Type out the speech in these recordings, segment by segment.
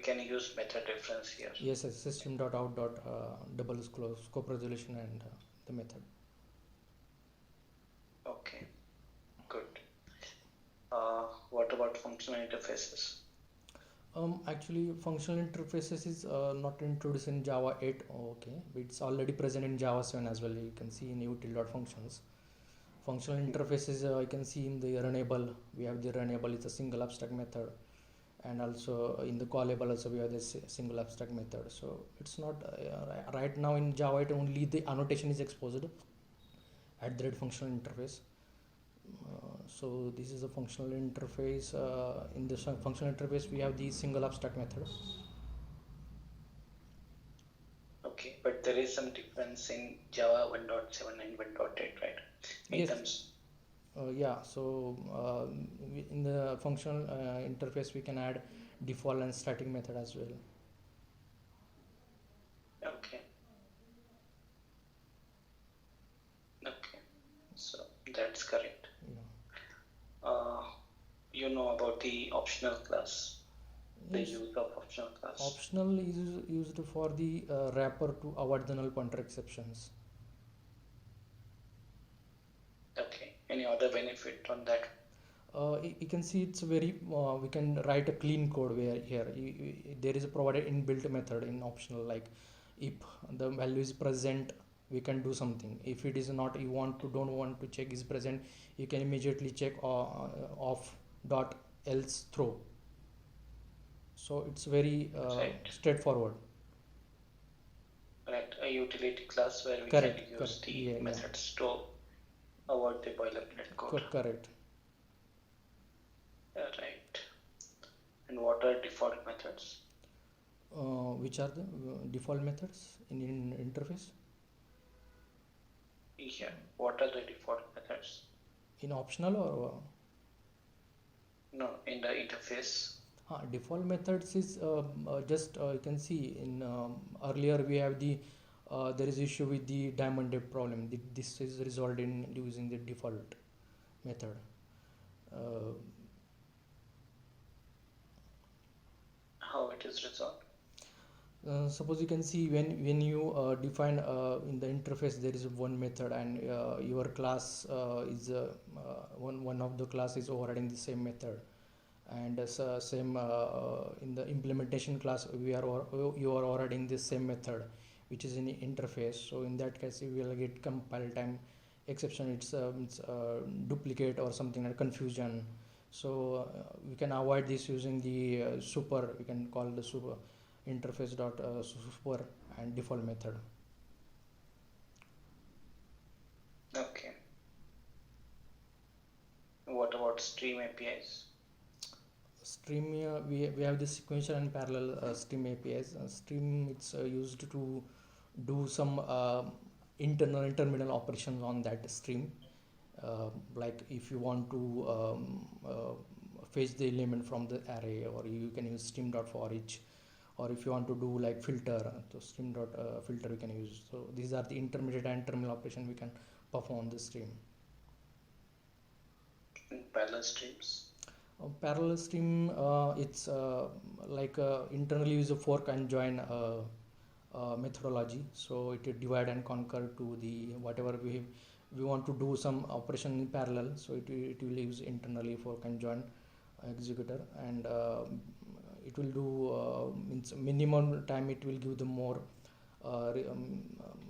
can use method reference here. Yes, system.out. Double scope resolution and the method. Okay, good. What about functional interfaces? Actually, functional interfaces is not introduced in Java 8. Okay, but it's already present in Java 7 as well. You can see in util.functions. Functional interfaces you can see in the runnable. We have the runnable is a single abstract method, and also in the callable also we have this single abstract method. So it's not right now in Java 8 only the annotation is exposed at the functional interface. So this is a functional interface. In this functional interface we have the single abstract method. Okay, but there is some difference in Java 1.7 and 1.8, right? In Yes. terms. Yeah. So in the functional interface we can add default and static method as well. Okay. Okay. So that's correct. Yeah. You know about the optional class, the Yes. use of optional class. Optional is used for the wrapper to avoid the null pointer exceptions. Okay. Any other benefit on that? You can see it's very we can write a clean code where here there is a provided inbuilt method in optional, like if the value is present we can do something. If it is not, you don't want to check is present, you can immediately check off dot else throw. So it's very Right. straightforward. Right. A utility class where we Correct, can use correct. the Yeah, methods to avoid the boilerplate code. Correct. Right. And what are default methods? Which are the default methods in interface? Yeah. What are the default methods? In optional or no, in the interface. Default methods is just you can see in earlier we have the there is issue with the diamond depth problem. This is resolved in using the default method. How it is resolved? Suppose you can see when you define in the interface there is one method and your class is one of the class is overriding the same method, and same in the implementation class you are overriding the same method which is in the interface. So in that case you will get compile time exception. It's duplicate or something like confusion. So we can avoid this using the super, we can call the super interface dot super and default method. Okay. What about stream APIs? Stream we have the sequential and parallel stream APIs. Stream it's used to do some interminable operations on that stream. Like if you want to fetch the element from the array, or you can use stream dot for each, or if you want to do like filter, so stream dot filter we can use. So these are the intermediate and terminal operation we can perform on the stream. Parallel streams? Parallel stream it's like internally use a fork and join methodology. So it divide and conquer to the whatever we want to do some operation in parallel. So it will use internally fork and join executor, and it will do means minimum time it will give the more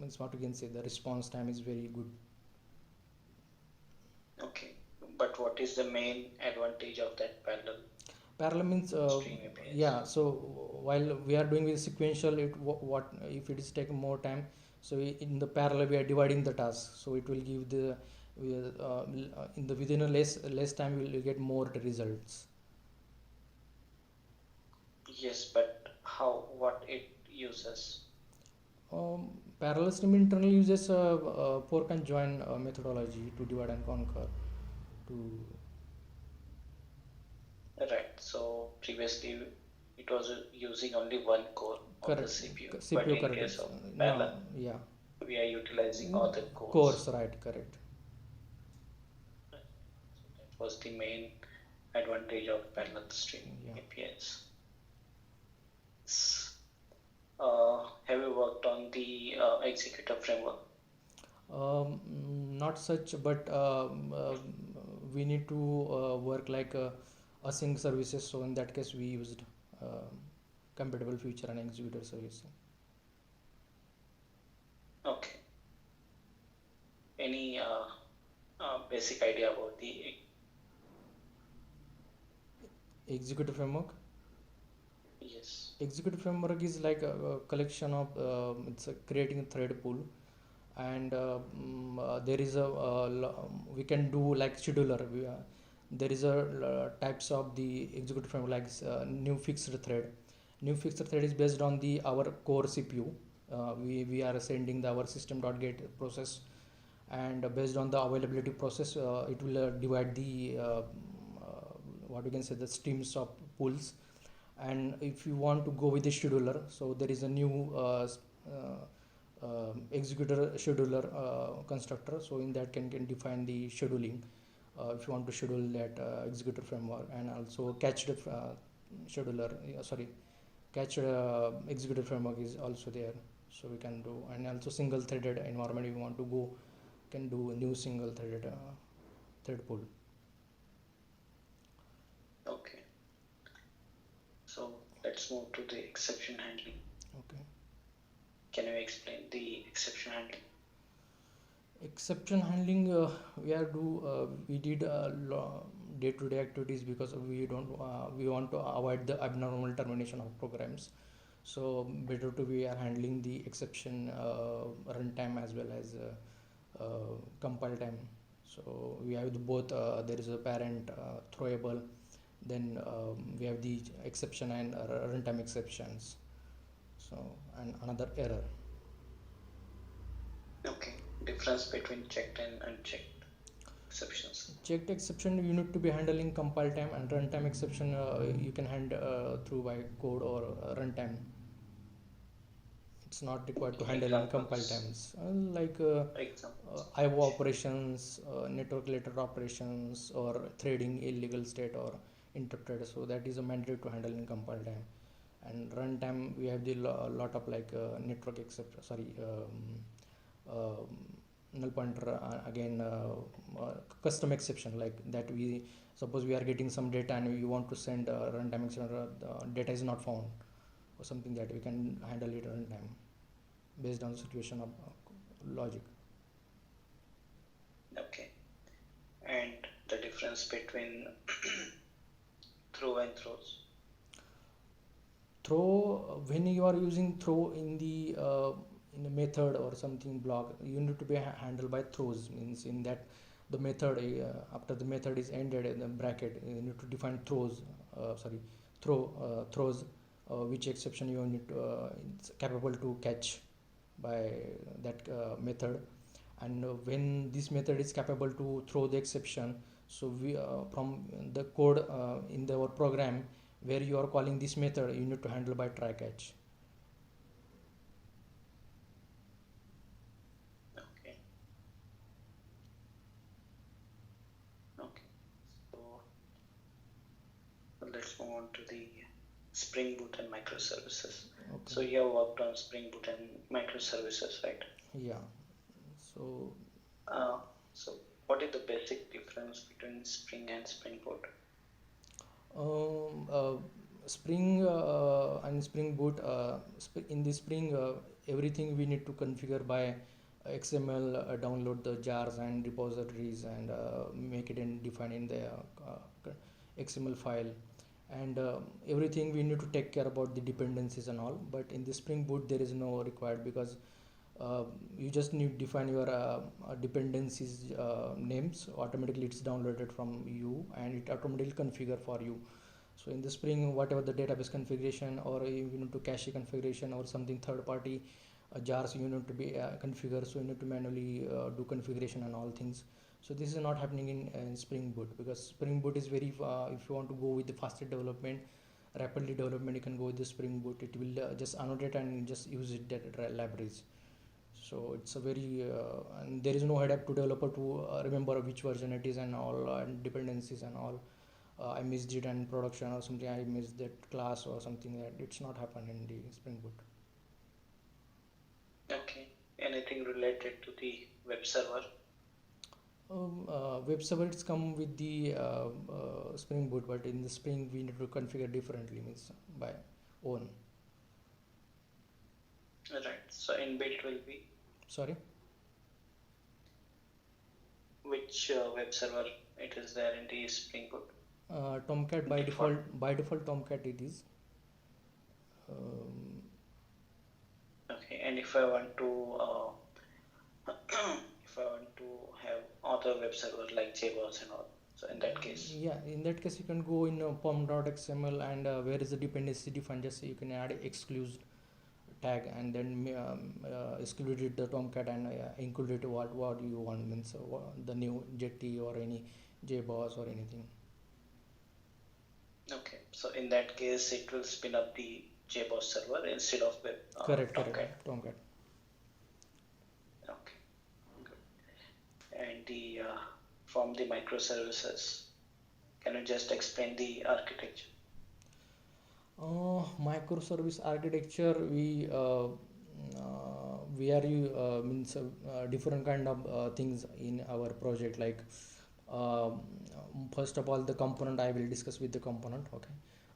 means what you can say, the response time is very good. Okay, but what is the main advantage of that parallel means yeah, so while we are doing with sequential, what if it is taking more time, so in the parallel we are dividing the task, so it will give the in the within a less time we will get more results. Yes, but how, what it uses? Parallel stream internally uses fork and join methodology to divide and conquer to Right. So previously it was using only one core on the CPU, but in correct. case of parallel, Yeah, we are utilizing other cores, right, correct. So that was the main advantage of parallel stream APIs. executor framework? Not such, but we need to work like async services. So in that case, we used compatible feature and executor service. Okay. Any basic idea about the Executor framework. yes? Executive framework is like a collection of it's creating a thread pool, and there is a we can do like scheduler. There is a types of the executive framework like new fixed thread. New fixed thread is based on the our core CPU. We are sending the our system.get process, and based on the availability process, it will divide the what we can say the streams of pools. And if you want to go with the scheduler, so there is a new executor scheduler constructor. So in that can define the scheduling if you want to schedule that executor framework, and also catched scheduler sorry catched executor framework is also there. So we can do, and also single threaded environment if you want to go, can do a new single threaded thread pool. Okay. So let's move to the exception handling. Okay. Can you explain the exception handling? Exception handling, we did day-to-day activities because we don't we want to avoid the abnormal termination of programs. So better to we are handling the exception runtime as well as compile time. So we have the both. There is a parent throwable, then we have the exception and runtime exceptions. So and another error. Okay. Difference between checked and unchecked exceptions. Checked exception you need to be handling compile time, and runtime exception you can handle through by code or runtime. It's not required to handle in compile times. Like Examples. IO operations, network related operations, or threading illegal state or interpreted. So that is a mandate to handle in compile time. And runtime we have the lot of like network except null pointer again custom exception like that. We suppose we are getting some data and we want to send runtime exception, data is not found or something, that we can handle it runtime based on the situation of logic. Okay. And the difference between throw and throws. Throw, when you are using throw in a method or something block, you need to be handled by throws. Means in that the method after the method is ended in the bracket, you need to define throws throws which exception you need to, it's capable to catch by that method. And when this method is capable to throw the exception, so we from the code in our program where you are calling this method, you need to handle by try catch. Okay. Okay. So let's move on to the Spring Boot and microservices. Okay. So you have worked on Spring Boot and microservices, right? Yeah. So So what is the basic difference between Spring and Spring Boot? Spring and Spring Boot, in the Spring everything we need to configure by XML, download the jars and repositories, and make it and define in the XML file, and everything we need to take care about the dependencies and all. But in the Spring Boot there is no required, because you just need to define your dependencies names. Automatically it's downloaded from you and it automatically configure for you. So in the Spring, whatever the database configuration, or you need to cache configuration or something third party jars you need to be configure, so you need to manually do configuration and all things. So this is not happening in Spring Boot, because Spring Boot is very if you want to go with the faster development, rapidly development, you can go with the Spring Boot. It will just annotate and just use it that libraries. So it's a very and there is no headache to developer to remember which version it is and all, and dependencies and all. I missed it in production or something, I missed that class or something, that it's not happened in the Spring Boot. Okay. anything related to the web server? Web server it's come with the Spring Boot, but in the Spring we need to configure differently, means by own. Right. So inbuilt will be Sorry. which web server it is there in the Spring Boot? Tomcat by Default. default Tomcat it is. Um, Okay. And if I want to if I want to have other web servers like JBoss and all, so in that case, yeah, in that case you can go in pom.xml and where is the dependency defined, just you can add exclude tag and then exclude it the Tomcat and include it what you want, means the new Jetty or any JBoss or anything. okay. So in that case, it will spin up the JBoss server instead of web Correct, Tomcat. Tomcat. Okay, good. And the from the microservices, can you just explain the architecture? Microservice architecture, we are means different kind of things in our project, like uh, first of all the component I will discuss with the component. Okay,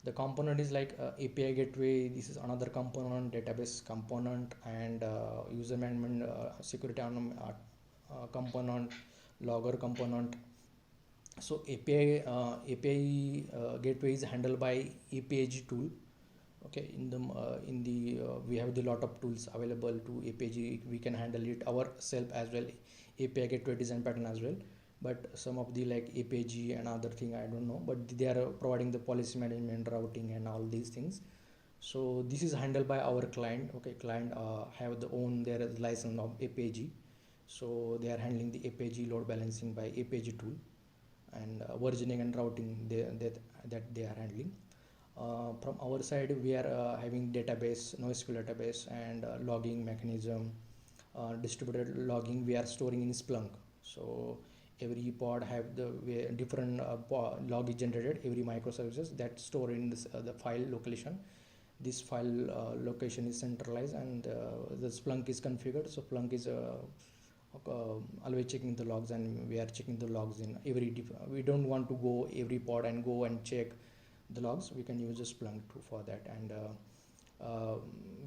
the component is like API gateway, this is another component, database component, and user management security component, logger component. So API gateway is handled by APIG tool. Okay, in the we have the lot of tools available to APIG. We can handle it ourselves as well, API gateway design pattern as well. But some of the like APIG and other thing I don't know, but they are providing the policy management, routing, and all these things. So this is handled by our client. Okay, client have the own their license of APIG, so they are handling the APIG load balancing by APIG tool, and versioning and routing that they are handling. From our side, we are having database, NoSQL database, and logging mechanism, distributed logging. We are storing in Splunk. So every pod have the different log is generated. Every microservices that store in this, the file location. This file location is centralized, and the Splunk is configured. So Splunk is always checking the logs, and we are checking the logs in every we don't want to go every pod and go and check the logs. We can use a Splunk for that. And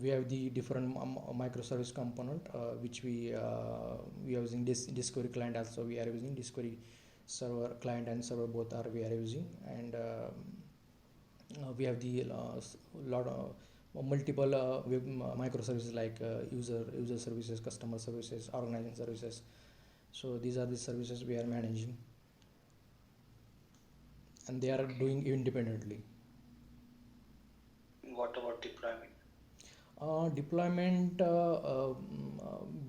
we have the different microservice component which we are using this discovery client also. We are using discovery server client and server both are we are using. And we have the lot of multiple web microservices like user services, customer services, organizing services. So these are the services we are managing, and they are doing independently. What about deployment? Deployment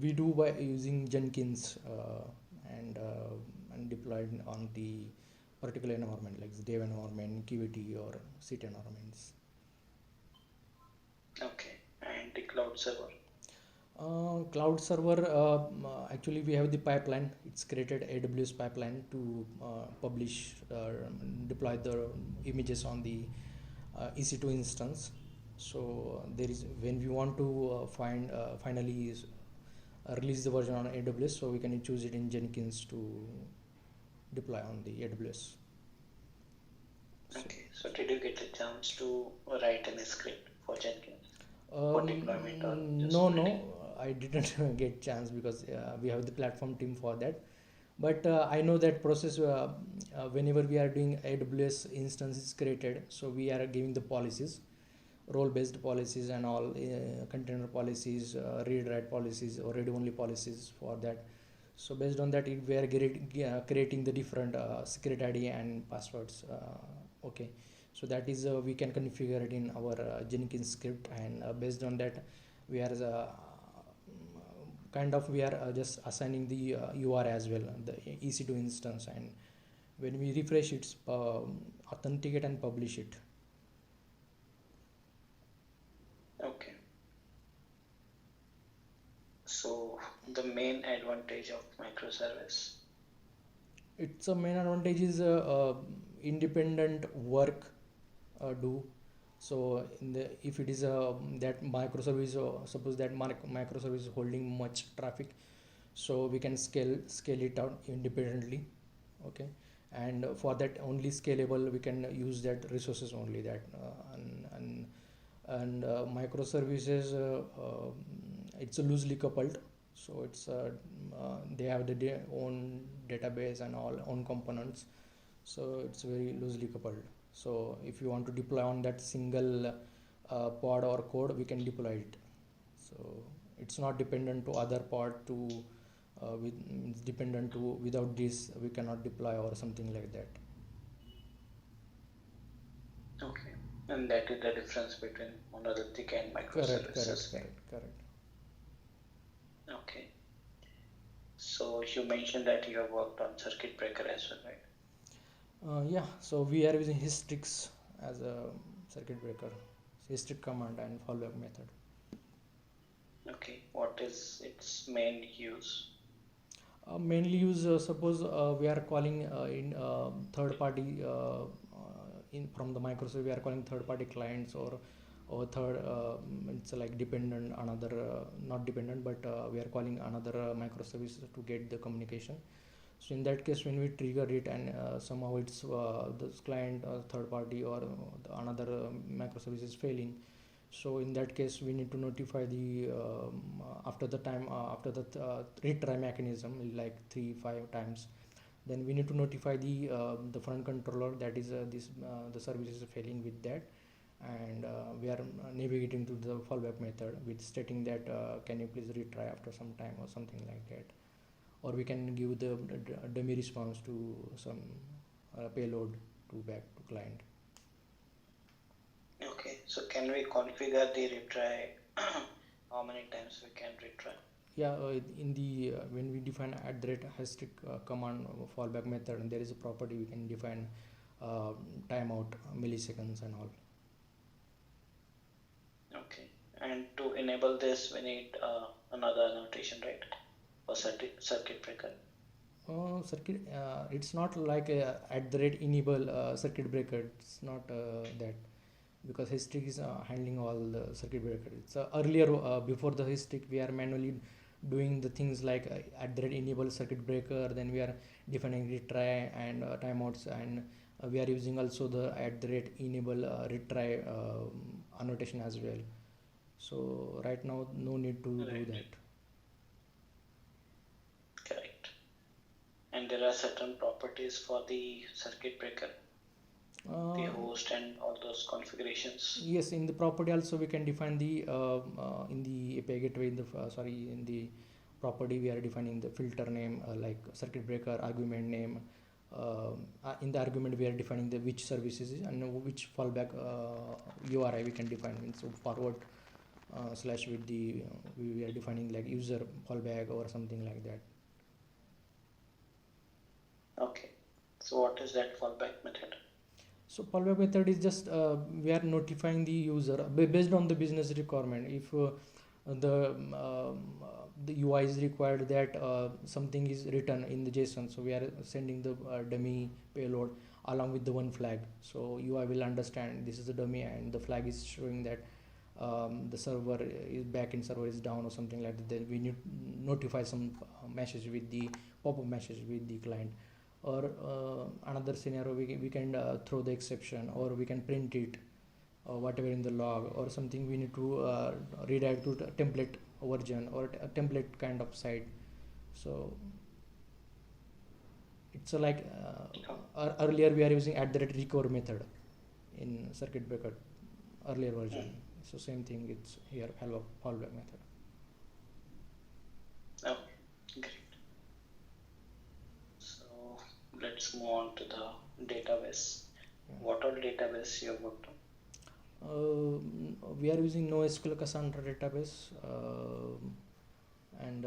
we do by using Jenkins and deployed on the particular environment like the dev environment, QET, or Cit environments. Okay. And the cloud server? Cloud server, actually we have the pipeline. It's created AWS pipeline to publish, deploy the images on the EC2 instance. So there is, when we want to finally release the version on AWS, so we can choose it in Jenkins to deploy on the AWS. Okay. So did you get a chance to write any script for Jenkins for deployment or just No, building? I didn't get chance because we have the platform team for that. But I know that process. Whenever we are doing AWS instance is created, so we are giving the policies, role-based policies, and all container policies, read-write policies, or read-only policies for that. So based on that, we are creating the different secret ID and passwords. Okay, so that is we can configure it in our Jenkins script, and based on that, we are kind of we are just assigning the UR as well, the EC2 instance, and when we refresh it, authenticate and publish it. Okay. So the main advantage of microservice? Its a main advantage is independent work do. So in the if it is a that microservice, suppose that microservice is holding much traffic, so we can scale it out independently. Okay. And for that only scalable we can use that resources only that microservices, it's a loosely coupled, so it's they have the own database and all own components, so it's very loosely coupled. So if you want to deploy on that single pod or code, we can deploy it. So it's not dependent to other pod to with it's dependent to without this we cannot deploy or something like that. Okay. And that is the difference between monolithic and microservices, right? Correct. Okay. So you mentioned that you have worked on circuit breaker as well, right? Yeah, so we are using Hystrix as a circuit breaker, Hystrix command and fallback method. Okay. What is its main use? Mainly use, suppose we are calling in third party in from the microservice we are calling third party clients, or third it's like dependent another not dependent, but we are calling another microservice to get the communication. So in that case when we trigger it and somehow it's this client third party or another microservice is failing, so in that case we need to notify the after the time after the retry mechanism like 3-5 times, then we need to notify the front controller that is this the service is failing with that, and we are navigating to the fallback method with stating that can you please retry after some time or something like that, or we can give the dummy response to some payload to back to client. Okay, so can we configure the retry? How many times we can retry? Yeah, in the when we define @hashtag command fallback method, and there is a property we can define timeout milliseconds and all. Okay, and to enable this, we need another annotation, right? For circuit breaker. It's not like @enable circuit breaker. It's not that, because Hystrix is handling all the circuit breaker. It's earlier before the Hystrix we are manually doing the things like @enable circuit breaker, then we are defining retry and timeouts, and we are using also the @enable retry annotation as well. So right now no need to do that. Correct. And there are certain properties for the circuit breaker, the host and all those configurations. Yes, in the property also we can define the in the API gateway in the in the property we are defining the filter name like circuit breaker argument name. In the argument we are defining the which services and which fallback URI we can define. So forward slash with the we are defining like user fallback or something like that. Okay, so what is that fallback method? So fallback method is just we are notifying the user based on the business requirement. If the UI is required that something is written in the JSON, so we are sending the dummy payload along with the one flag. So UI will understand this is the dummy, and the flag is showing that the server is backend server is down or something like that. Then we need notify some message with the pop-up message with the client. Or another scenario we can throw the exception, or we can print it whatever in the log or something. We need to redirect to template version or a template kind of site. So it's like earlier we are using @recover method in circuit breaker earlier version. So same thing, it's here fallback method. Oh, great. So let's move on to the database. Yeah. What all database you have worked on? We are using NoSQL Cassandra database, and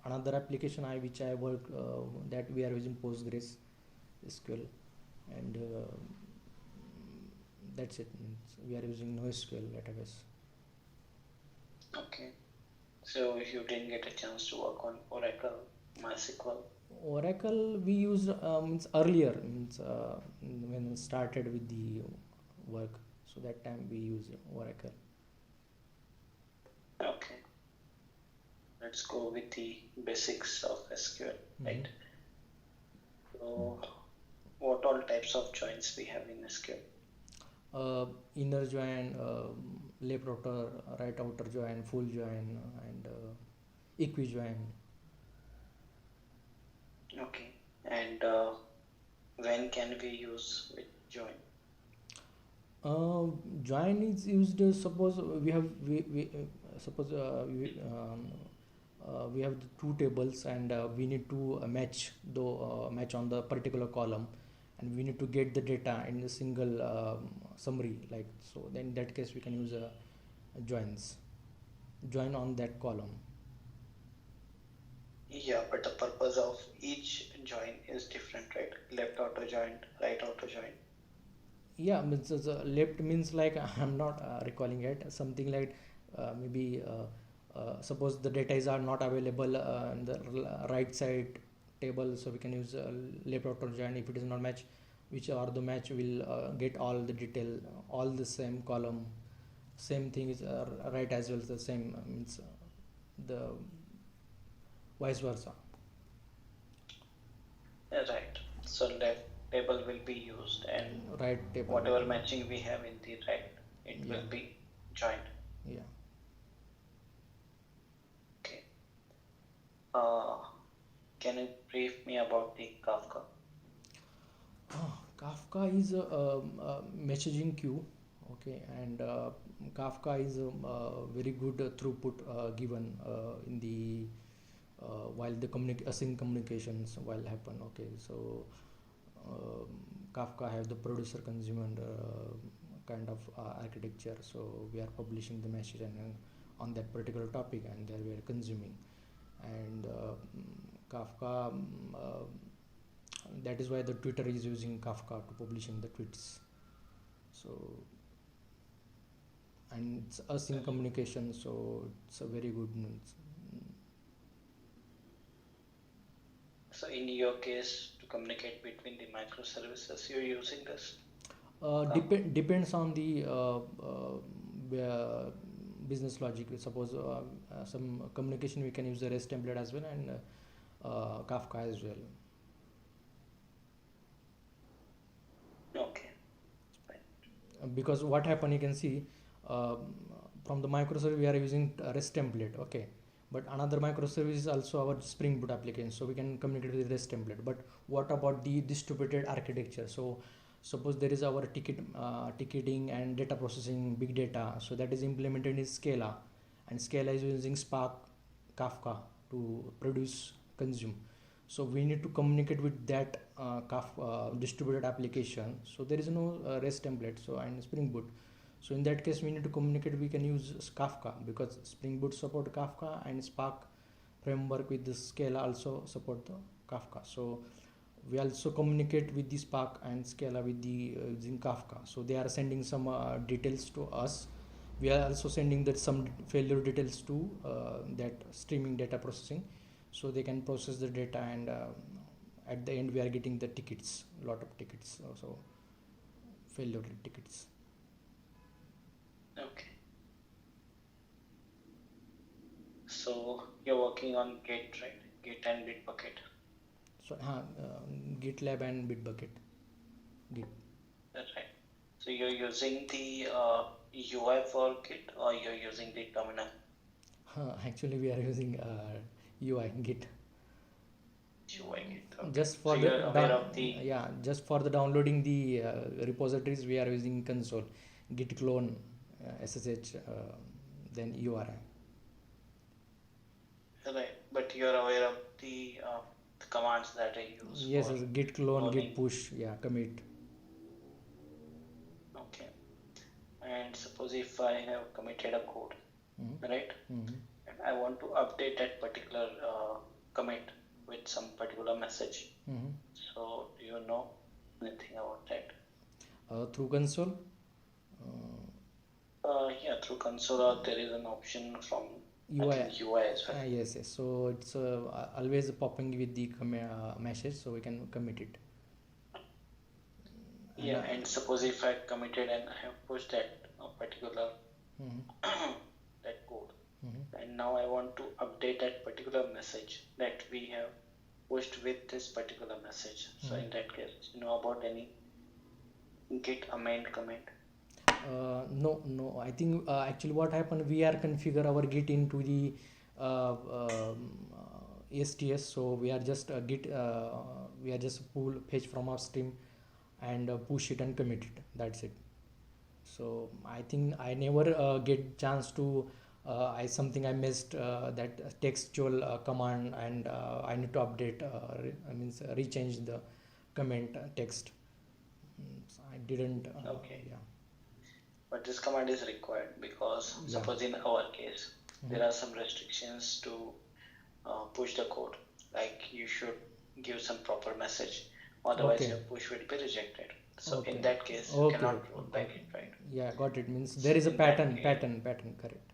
another application which I work that we are using Postgres SQL, and that's it. We are using NoSQL database. Okay, so you didn't get a chance to work on Oracle, MySQL? Oracle we used means earlier means when we started with the work. So that time we use Oracle. Okay, let's go with the basics of SQL, right? So, what all types of joins we have in SQL? Inner join, left outer, right outer join, full join, and equi join. Okay, and when can we use with join? Join is used. Suppose we have the two tables and we need to match on the particular column, and we need to get the data in a single summary, like so. Then in that case we can use join on that column. Yeah, but the purpose of each join is different, right? Left outer join, right outer join. Yeah, means left means like I'm not recalling it, something like maybe suppose the data is are not available in the right side table, so we can use left outer join. If it is not match, which are the match will get all the detail, all the same column. Same thing is right as well, the same means the vice versa. Right. So left table will be used, and Right table. whatever matching we have in the right, it will be joined. Yeah. Okay. Can you brief me about the Kafka? Kafka is a messaging queue, okay, and Kafka is a very good throughput given in the while the async communications while happen. Okay, so Kafka have the producer consumer kind of architecture. So we are publishing the message and on that particular topic, and there we are consuming, and Kafka. That is why the Twitter is using Kafka to publishing the tweets. So, and it's async communication, so it's a very good means. So in your case, to communicate between the microservices, you're using this? Depends on the business logic. Suppose some communication we can use the REST template as well, and Kafka as well. Okay. Because what happen, you can see from the microservice we are using REST template, okay, but another microservice is also our Spring Boot application, so we can communicate with REST template. But what about the distributed architecture? So suppose there is our ticketing and data processing, big data, so that is implemented in Scala, and Scala is using Spark Kafka to produce consume. So we need to communicate with that Kafka distributed application. So there is no REST template, so and Spring Boot. So in that case we need to communicate, we can use Kafka, because Spring Boot support Kafka, and Spark framework with the Scala also support the Kafka. So we also communicate with the Spark and Scala with the using Kafka. So they are sending some details to us. We are also sending that some failure details to that streaming data processing, so they can process the data, and at the end we are getting the tickets, lot of tickets, so failure tickets. Okay. So you're working on Git, right? Git and Bitbucket. So GitLab and Bitbucket. Git. That's right. So you're using the UI for Git, or you're using the terminal? Actually we are using UI Git. UI Git. Okay. Just for so the you're aware of the just for the downloading the repositories we are using console, git clone, SSH, then URI. right, but you're aware of the commands that I use. Yes, for git clone, cloning. git push, yeah, commit. Okay. And suppose if I have committed a code, right? And I want to update that particular commit with some particular message. So do you know anything about that? Through console. Yeah, through console, or there is an option from I UI. think UI as well. Yes, yes. So it's always popping with the message, so we can commit it. Yeah, and suppose if I committed and I have pushed that particular that code, and now I want to update that particular message that we have pushed with this particular message. So in that case, you know about any git amend command? No. I think actually what happened, we are configure our Git into the STS. So we are just we are just pull fetch from our stream and push it and commit it. That's it. So I think I never get chance to I missed that textual command, and I need to update. I mean rechange the comment text. So I didn't. Okay. Yeah. But this command is required because suppose in our case there are some restrictions to push the code, like you should give some proper message, otherwise your push will be rejected. So in that case you cannot roll back it, right? Yeah, got it. Means there is a pattern, correct.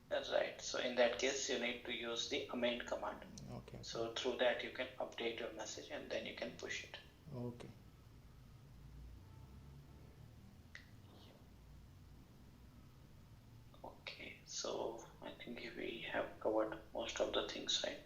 That's right. So in that case you need to use the amend command. Okay. So through that you can update your message and then you can push it. Okay. Okay, so I think we have covered most of the things, right?